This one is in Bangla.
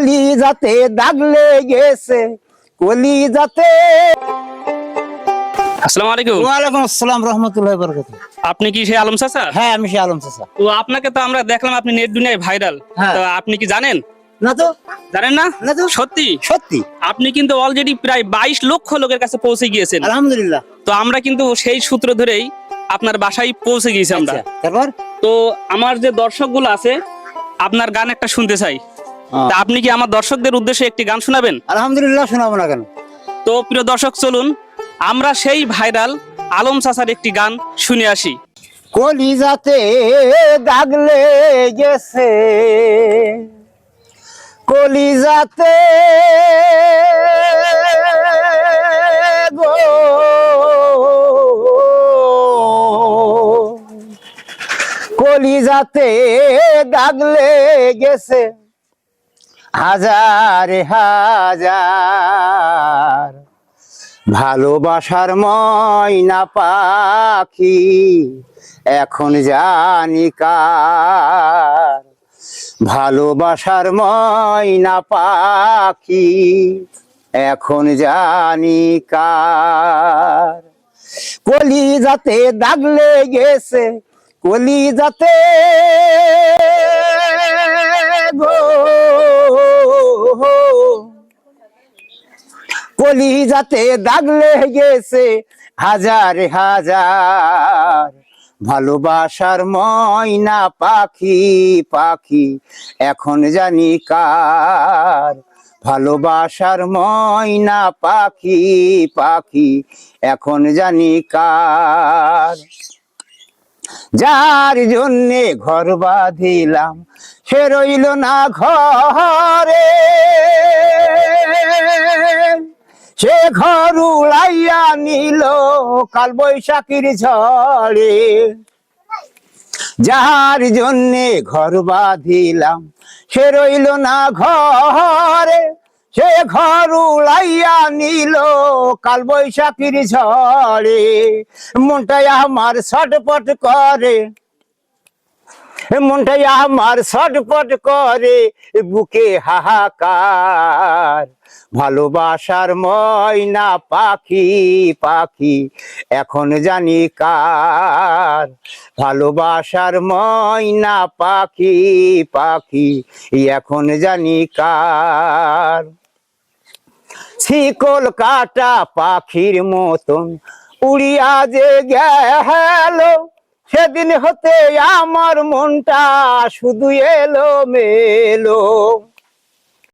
কলিজাতে দাগ লেগেছে, কলিজাতে। আসসালামু আলাইকুম। ওয়ালাইকুম আসসালাম রাহমাতুল্লাহি ওয়া বারাকাতুহু। আপনি কি সেই আলম চাচা? হ্যাঁ, আমি সেই আলম চাচা। তো আপনাকে তো আমরা দেখলাম আপনি নেট দুনিয়ায় ভাইরাল। হ্যাঁ। তো আপনি কি জানেন? না তো, জানেন না? না তো। সত্যি? সত্যি আপনি কিন্তু অলরেডি প্রায় 22 লক্ষ লোকের কাছে পৌঁছে গিয়েছেন। আলহামদুলিল্লাহ। তো আমরা কিন্তু সেই সূত্র ধরেই আপনার বাসায় পৌঁছে গিয়েছি আমরা। আচ্ছা, তারপর তো আমার যে দর্শকগুলো আছে আপনার গান একটা শুনতে চাই। তা আপনি কি আমার দর্শকদের উদ্দেশ্যে একটি গান শোনাবেন? আলহামদুলিল্লাহ, শোনাবো না কেন। তো প্রিয় দর্শক চলুন আমরা সেই ভাইরাল আলম চাচার একটি গান শুনে আসি। কলিজাতে দাগ লেগেছে, কলিজাতে গো, কলিজাতে দাগ লেগেছে, হাজার হাজার ভালোবাসার ময়না পাখি এখন জানি কার, ভালোবাসার ময়না পাখি এখন জানি কার। কলিজাতে দাগ লেগেছে, কলিজাতে গো, কলিজাতে দাগ লেগেছে, হাজার হাজার ভালোবাসার ময়না পাখি পাখি এখন জানি কার, ভালোবাসার ময়না পাখি পাখি এখন জানি কার। যার জন্যে ঘর বাঁধিলাম সে রইল না ঘরে, সে ঘর উড়াইয়া নিল কাল বৈশাখীর ঝড়ে। যার জন্যে ঘর বাঁধিলাম সে রইল না ঘরে, সে ঘর উড়াইয়া নিল কাল বৈশাখীর ঝড়ে। মনটাই আমার ছটপট করে, মনটাই আমার ছটপট করে, বুকে হাহাকার, ভালোবাসার ময়না পাখি পাখি এখন জানি কার, ভালোবাসার ময়না পাখি পাখি এখন জানি কার। শিকল কাটা পাখির মতন উড়িয়া যে গেল, সেদিন হতে আমার মনটা শুধু এলো মেলো।